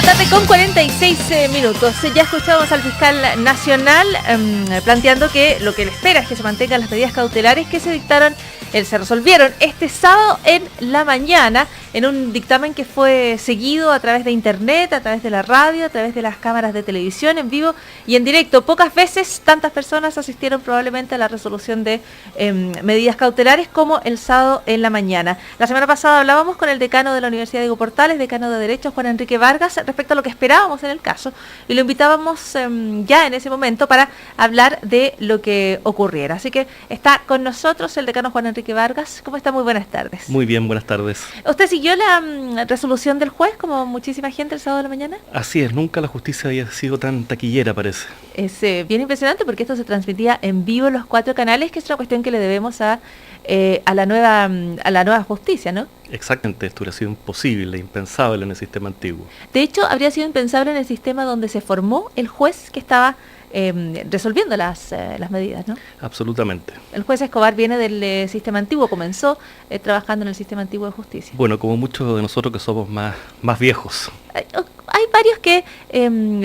la tarde con 46 minutos. Ya escuchamos al fiscal nacional planteando que lo que le espera es que se mantengan las medidas cautelares que se dictaron, se resolvieron este sábado en la mañana en un dictamen que fue seguido a través de internet, a través de la radio, a través de las cámaras de televisión en vivo y en directo. Pocas veces tantas personas asistieron probablemente a la resolución de medidas cautelares como el sábado en la mañana. La semana pasada hablábamos con el decano de la Universidad de Diego Portales, decano de Derecho, Juan Enrique Vargas, respecto a lo que esperábamos en el caso, y lo invitábamos ya en ese momento para hablar de lo que ocurriera. Así que está con nosotros el decano Juan Enrique Vargas. ¿Cómo está? Muy buenas tardes. Muy bien, buenas tardes. ¿Usted siguió la resolución del juez, como muchísima gente, el sábado de la mañana? Así es, nunca la justicia había sido tan taquillera, parece. Es bien impresionante porque esto se transmitía en vivo en los 4 canales, que es una cuestión que le debemos a la nueva justicia, ¿no? Exactamente, esto hubiera sido imposible, impensable en el sistema antiguo. De hecho, habría sido impensable en el sistema donde se formó el juez que estaba resolviendo las medidas, ¿no? Absolutamente. El juez Escobar viene del sistema antiguo, comenzó trabajando en el sistema antiguo de justicia. Bueno, como muchos de nosotros que somos más viejos. Hay varios que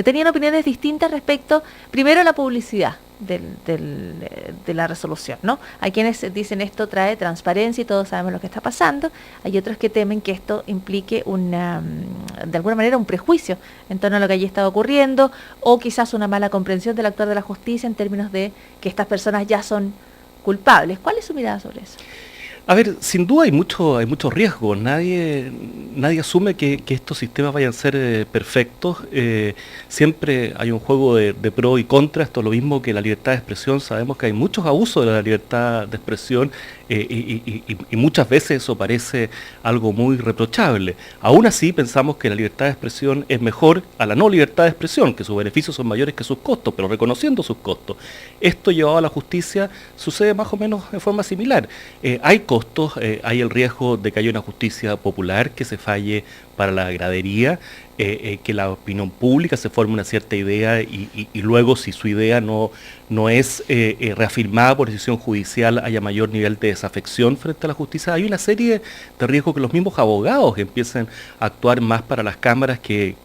tenían opiniones distintas respecto, primero, a la publicidad de la resolución, ¿no? Hay quienes dicen esto trae transparencia y todos sabemos lo que está pasando. Hay otros que temen que esto implique de alguna manera un prejuicio en torno a lo que allí está ocurriendo, o quizás una mala comprensión del actuar de la justicia en términos de que estas personas ya son culpables. ¿Cuál es su mirada sobre eso? A ver, sin duda hay mucho riesgo. Nadie asume que estos sistemas vayan a ser perfectos. Siempre hay un juego de pro y contra. Esto es lo mismo que la libertad de expresión. Sabemos que hay muchos abusos de la libertad de expresión y muchas veces eso parece algo muy reprochable. Aún así pensamos que la libertad de expresión es mejor a la no libertad de expresión, que sus beneficios son mayores que sus costos, pero reconociendo sus costos. Esto llevado a la justicia sucede más o menos de forma similar. Hay costos, hay el riesgo de que haya una justicia popular que se falle para la gradería, que la opinión pública se forme una cierta idea y luego si su idea no es reafirmada por decisión judicial haya mayor nivel de desafección frente a la justicia. Hay una serie de riesgos que los mismos abogados empiecen a actuar más para las cámaras que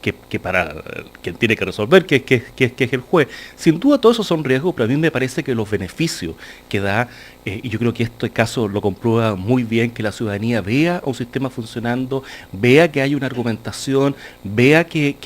para quien tiene que resolver, que es el juez. Sin duda todos esos son riesgos, pero a mí me parece que los beneficios que da, y yo creo que este caso lo comprueba muy bien, que la ciudadanía vea a un sistema funcionando, vea que hay una argumentación, vea que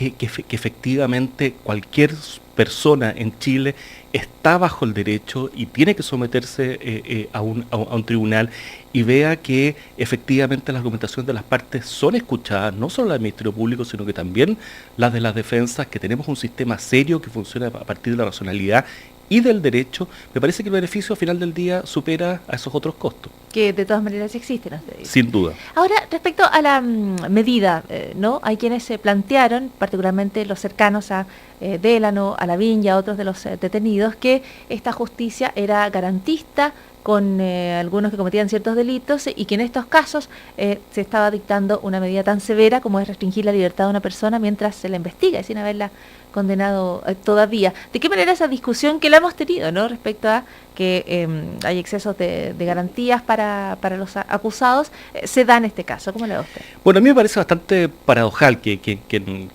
efectivamente cualquier persona en Chile está bajo el derecho y tiene que someterse a un tribunal, y vea que efectivamente las argumentaciones de las partes son escuchadas, no solo las del Ministerio Público, sino que también las de las defensas, que tenemos un sistema serio que funciona a partir de la racionalidad y del derecho. Me parece que el beneficio al final del día supera a esos otros costos. Que de todas maneras existen, usted dice. Sin duda. Ahora, respecto a la medida, ¿no? Hay quienes se plantearon, particularmente los cercanos a Délano, a Lavín y a otros de los detenidos, que esta justicia era garantista con algunos que cometían ciertos delitos y que en estos casos se estaba dictando una medida tan severa como es restringir la libertad de una persona mientras se la investiga y sin haberla condenado todavía. ¿De qué manera esa discusión que la hemos tenido, ¿no? Respecto a que hay excesos de garantías para los acusados, se da en este caso? ¿Cómo le da usted? Bueno, a mí me parece bastante paradojal que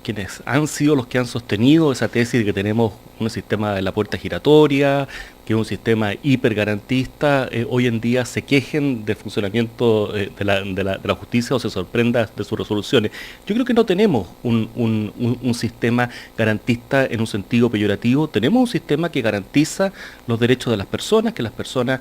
quienes han sido los que han sostenido esa tesis de que tenemos un sistema de la puerta giratoria, que es un sistema hipergarantista, hoy en día se quejen del funcionamiento de la justicia o se sorprendan de sus resoluciones. Yo creo que no tenemos un sistema garantista en un sentido peyorativo. Tenemos un sistema que garantiza los derechos de las personas, que las personas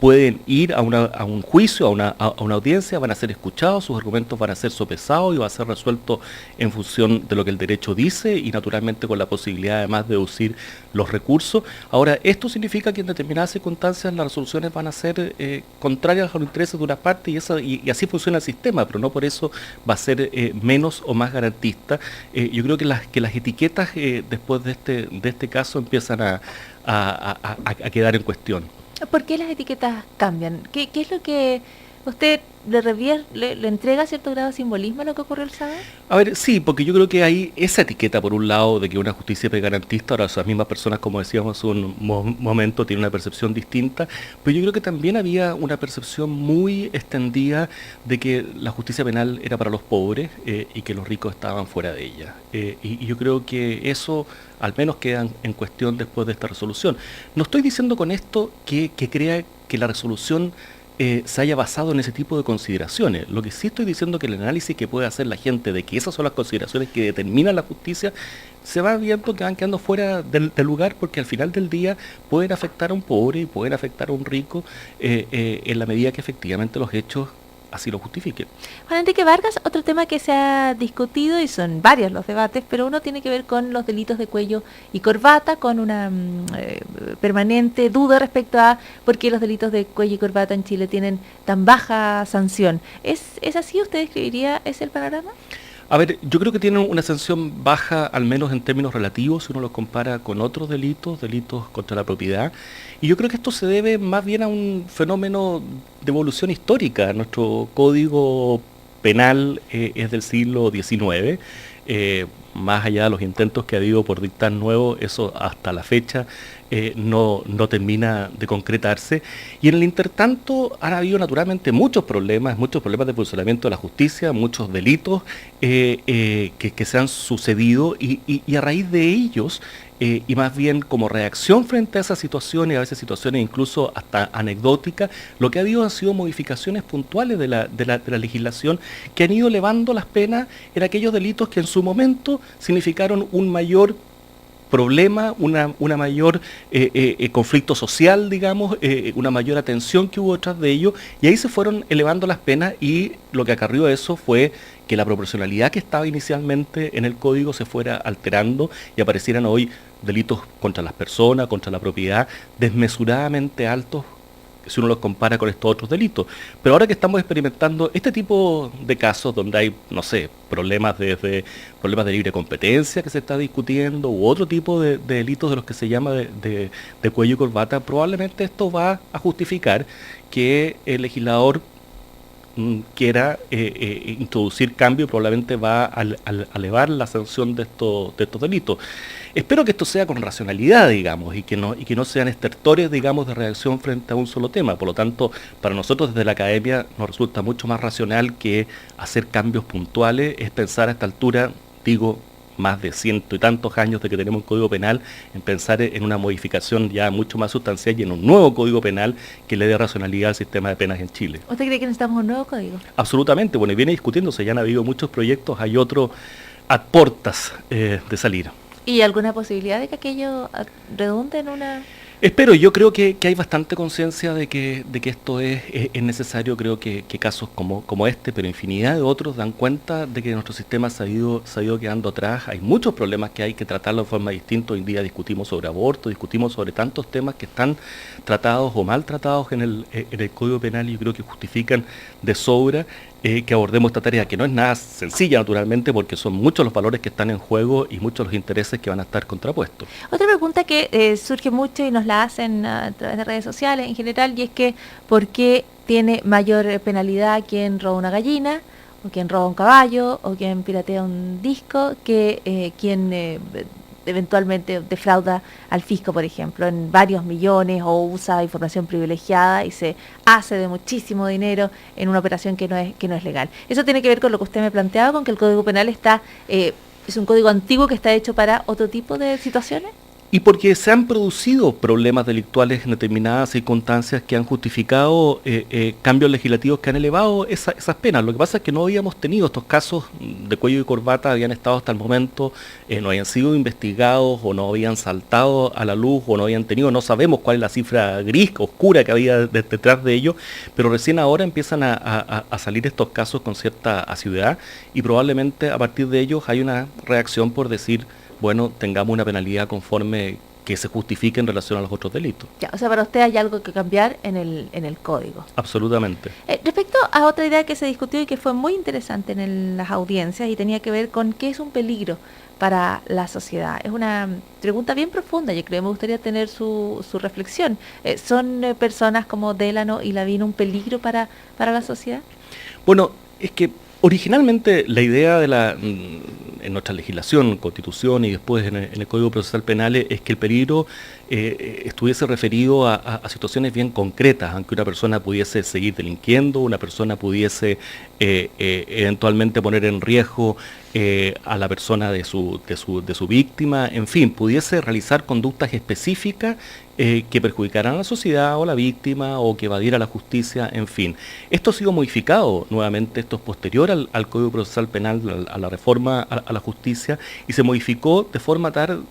pueden ir a un juicio, a una audiencia, van a ser escuchados, sus argumentos van a ser sopesados y va a ser resuelto en función de lo que el derecho dice y naturalmente con la posibilidad además de deducir los recursos. Ahora, esto significa que en determinadas circunstancias las resoluciones van a ser contrarias a los intereses de una parte y así funciona el sistema, pero no por eso va a ser menos o más garantista. Yo creo que las etiquetas después de este caso empiezan a quedar en cuestión. ¿Por qué las etiquetas cambian? ¿Qué es lo que ¿Usted le entrega cierto grado de simbolismo a lo que ocurrió el sábado? A ver, sí, porque yo creo que hay esa etiqueta, por un lado, de que una justicia garantista, ahora esas mismas personas, como decíamos hace un momento, tienen una percepción distinta, pero yo creo que también había una percepción muy extendida de que la justicia penal era para los pobres y que los ricos estaban fuera de ella. Y yo creo que eso al menos queda en cuestión después de esta resolución. No estoy diciendo con esto que crea que la resolución se haya basado en ese tipo de consideraciones. Lo que sí estoy diciendo es que el análisis que puede hacer la gente de que esas son las consideraciones que determinan la justicia, se va viendo que van quedando fuera del lugar, porque al final del día pueden afectar a un pobre y pueden afectar a un rico en la medida que efectivamente los hechos así lo justifiquen. Juan Enrique Vargas, otro tema que se ha discutido, y son varios los debates, pero uno tiene que ver con los delitos de cuello y corbata, con una permanente duda respecto a por qué los delitos de cuello y corbata en Chile tienen tan baja sanción. ¿Es así? ¿Usted describiría ese el panorama? A ver, yo creo que tienen una sanción baja, al menos en términos relativos, si uno los compara con otros delitos contra la propiedad. Y yo creo que esto se debe más bien a un fenómeno de evolución histórica. Nuestro código penal es del siglo XIX. Más allá de los intentos que ha habido por dictar nuevo, eso hasta la fecha no termina de concretarse. Y en el intertanto han habido naturalmente muchos problemas de funcionamiento de la justicia, muchos delitos que se han sucedido y a raíz de ellos, y más bien como reacción frente a esas situaciones, a veces situaciones incluso hasta anecdóticas, lo que ha habido han sido modificaciones puntuales de la legislación que han ido elevando las penas en aquellos delitos que en su momento significaron un mayor problema, una mayor conflicto social, digamos, una mayor atención que hubo detrás de ello, y ahí se fueron elevando las penas, y lo que acarrió eso fue que la proporcionalidad que estaba inicialmente en el código se fuera alterando y aparecieran hoy delitos contra las personas, contra la propiedad, desmesuradamente altos si uno los compara con estos otros delitos. Pero ahora que estamos experimentando este tipo de casos donde hay, no sé, problemas de libre competencia que se está discutiendo, u otro tipo de delitos de los que se llama de cuello y corbata, probablemente esto va a justificar que el legislador quiera introducir cambio y probablemente va a elevar la sanción de estos delitos. Espero que esto sea con racionalidad, digamos, y que no sean estertores, digamos, de reacción frente a un solo tema. Por lo tanto, para nosotros desde la academia nos resulta mucho más racional que hacer cambios puntuales, es pensar a esta altura, digo, más de 100 y tantos años de que tenemos un código penal, en pensar en una modificación ya mucho más sustancial y en un nuevo código penal que le dé racionalidad al sistema de penas en Chile. ¿Usted cree que necesitamos un nuevo código? Absolutamente, bueno, y viene discutiéndose, ya han habido muchos proyectos, hay otros a puertas de salir. ¿Y alguna posibilidad de que aquello redunde en una...? Espero, yo creo que hay bastante conciencia de que esto es necesario. Creo que casos como este, pero infinidad de otros, dan cuenta de que nuestro sistema se ha ido quedando atrás. Hay muchos problemas que hay que tratarlo de forma distinta. Hoy en día discutimos sobre aborto, discutimos sobre tantos temas que están tratados o maltratados en el Código Penal, y yo creo que justifican de sobra que abordemos esta tarea, que no es nada sencilla, naturalmente, porque son muchos los valores que están en juego y muchos los intereses que van a estar contrapuestos. Otra pregunta que surge mucho y nos la hacen a través de redes sociales en general, y es que ¿por qué tiene mayor penalidad quien roba una gallina, o quien roba un caballo, o quien piratea un disco, que quien eventualmente defrauda al fisco, por ejemplo, en varios millones, o usa información privilegiada y se hace de muchísimo dinero en una operación que no es legal? Eso tiene que ver con lo que usted me planteaba, con que el Código Penal es un código antiguo que está hecho para otro tipo de situaciones. Y porque se han producido problemas delictuales en determinadas circunstancias que han justificado cambios legislativos que han elevado esas penas. Lo que pasa es que no habíamos tenido estos casos de cuello y corbata, habían estado hasta el momento, no habían sido investigados, o no habían saltado a la luz, o no habían tenido, no sabemos cuál es la cifra gris, oscura que había detrás de ellos, pero recién ahora empiezan a salir estos casos con cierta asiduidad, y probablemente a partir de ellos hay una reacción por decir, bueno, tengamos una penalidad conforme que se justifique en relación a los otros delitos. Ya, o sea, para usted hay algo que cambiar en el código. Absolutamente. Respecto a otra idea que se discutió y que fue muy interesante en las audiencias y tenía que ver con qué es un peligro para la sociedad. Es una pregunta bien profunda, yo creo, me gustaría tener su reflexión. ¿Son personas como Delano y Lavín un peligro para la sociedad? Bueno, es que originalmente la idea en nuestra legislación, constitución y después en el Código Procesal Penal es que el peligro estuviese referido a situaciones bien concretas, aunque una persona pudiese seguir delinquiendo, una persona pudiese eventualmente poner en riesgo a la persona de su víctima, en fin, pudiese realizar conductas específicas que perjudicaran a la sociedad o a la víctima o que evadiera la justicia, en fin. Esto ha sido modificado nuevamente, esto es posterior al Código Procesal Penal, a la reforma a la justicia, y se modificó de forma tal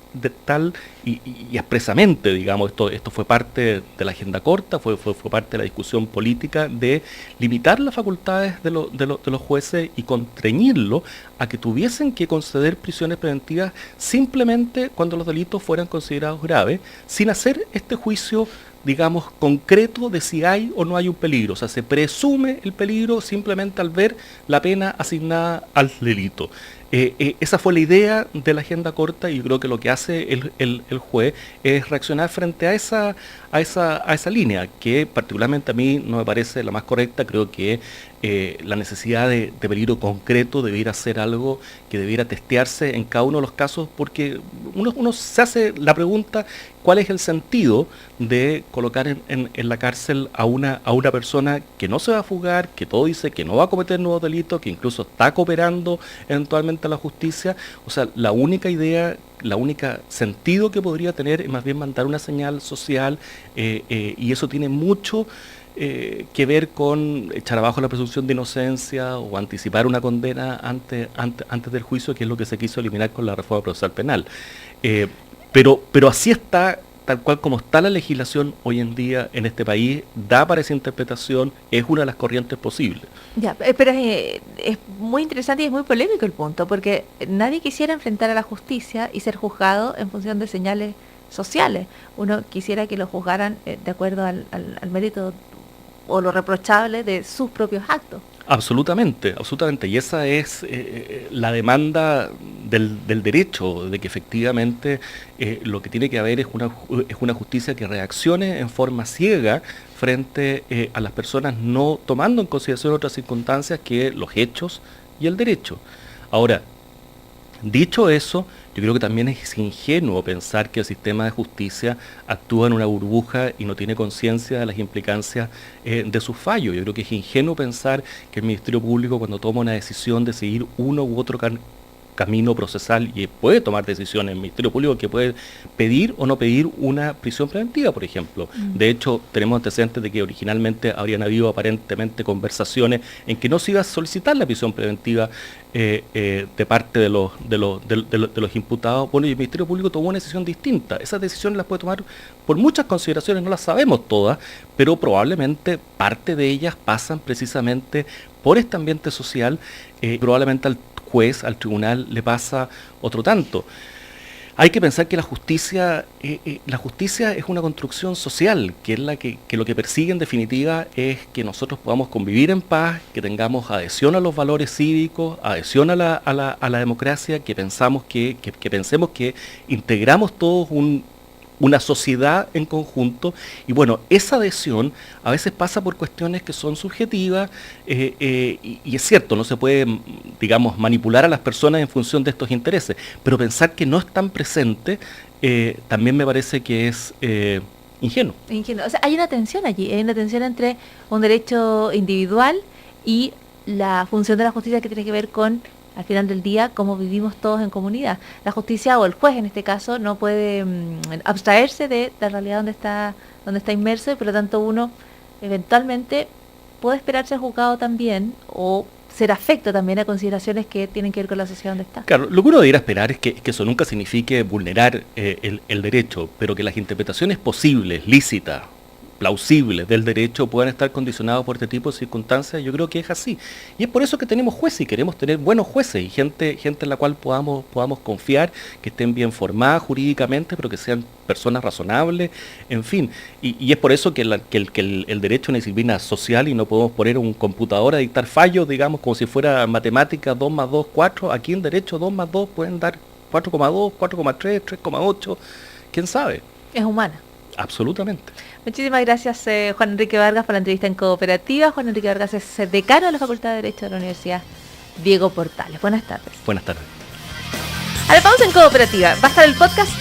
y expresamente, digamos, esto fue parte de la agenda corta, fue parte de la discusión política de limitar las facultades de los jueces y constreñirlo a que tuviesen que conceder prisiones preventivas simplemente cuando los delitos fueran considerados graves, sin hacer este juicio, digamos, concreto de si hay o no hay un peligro. O sea, se presume el peligro simplemente al ver la pena asignada al delito. Esa fue la idea de la agenda corta y yo creo que lo que hace el juez es reaccionar frente a esa línea, que particularmente a mí no me parece la más correcta. Creo que la necesidad de peligro concreto debiera ser algo que debiera testearse en cada uno de los casos, porque uno se hace la pregunta, ¿cuál es el sentido de colocar en la cárcel a una persona que no se va a fugar, que todo dice que no va a cometer nuevos delitos, que incluso está cooperando eventualmente a la justicia? O sea, la única sentido que podría tener es más bien mandar una señal social, y eso tiene mucho que ver con echar abajo la presunción de inocencia o anticipar una condena antes del juicio, que es lo que se quiso eliminar con la reforma procesal penal. Pero así está, tal cual como está la legislación hoy en día en este país, da para esa interpretación, es una de las corrientes posibles. Ya, pero es muy interesante y es muy polémico el punto, porque nadie quisiera enfrentar a la justicia y ser juzgado en función de señales sociales. Uno quisiera que lo juzgaran de acuerdo al mérito o lo reprochable de sus propios actos. Absolutamente, absolutamente. Y esa es la demanda del derecho, de que efectivamente lo que tiene que haber es una justicia que reaccione en forma ciega frente a las personas, no tomando en consideración otras circunstancias que los hechos y el derecho. Ahora, dicho eso, yo creo que también es ingenuo pensar que el sistema de justicia actúa en una burbuja y no tiene conciencia de las implicancias de sus fallos. Yo creo que es ingenuo pensar que el Ministerio Público, cuando toma una decisión de seguir uno u otro camino procesal, y puede tomar decisiones, el Ministerio Público que puede pedir o no pedir una prisión preventiva, por ejemplo. De hecho, tenemos antecedentes de que originalmente habrían habido aparentemente conversaciones en que no se iba a solicitar la prisión preventiva de parte de los imputados. Bueno, y el Ministerio Público tomó una decisión distinta. Esas decisiones las puede tomar por muchas consideraciones, no las sabemos todas, pero probablemente parte de ellas pasan precisamente por este ambiente social. Probablemente al juez, al tribunal, le pasa otro tanto. Hay que pensar que la justicia es una construcción social, que es lo que persigue en definitiva es que nosotros podamos convivir en paz, que tengamos adhesión a los valores cívicos, adhesión a la democracia, que pensemos que integramos todos una sociedad en conjunto, y bueno, esa adhesión a veces pasa por cuestiones que son subjetivas, y es cierto, no se puede, digamos, manipular a las personas en función de estos intereses, pero pensar que no están presentes también me parece que es ingenuo. O sea, hay una tensión allí, hay una tensión entre un derecho individual y la función de la justicia que tiene que ver con, al final del día, cómo vivimos todos en comunidad. La justicia, o el juez en este caso, no puede abstraerse de la realidad donde está inmerso, y por lo tanto uno eventualmente puede esperar ser juzgado también o ser afecto también a consideraciones que tienen que ver con la sociedad donde está. Claro, lo que uno debería esperar es que eso nunca signifique vulnerar el derecho, pero que las interpretaciones posibles, lícitas, plausibles del derecho puedan estar condicionados por este tipo de circunstancias, yo creo que es así. Y es por eso que tenemos jueces y queremos tener buenos jueces y gente en la cual podamos confiar, que estén bien formadas jurídicamente, pero que sean personas razonables, en fin. Y es por eso que el derecho es una disciplina social y no podemos poner un computador a dictar fallos, digamos, como si fuera matemática 2 más 2, 4. Aquí en derecho 2 más 2 pueden dar 4,2, 4,3, 3,8, quién sabe. Es humana. Absolutamente. Muchísimas gracias, Juan Enrique Vargas, por la entrevista en Cooperativa. Juan Enrique Vargas es decano de la Facultad de Derecho de la Universidad Diego Portales. Buenas tardes. Buenas tardes. A la pausa en Cooperativa. Va a estar el podcast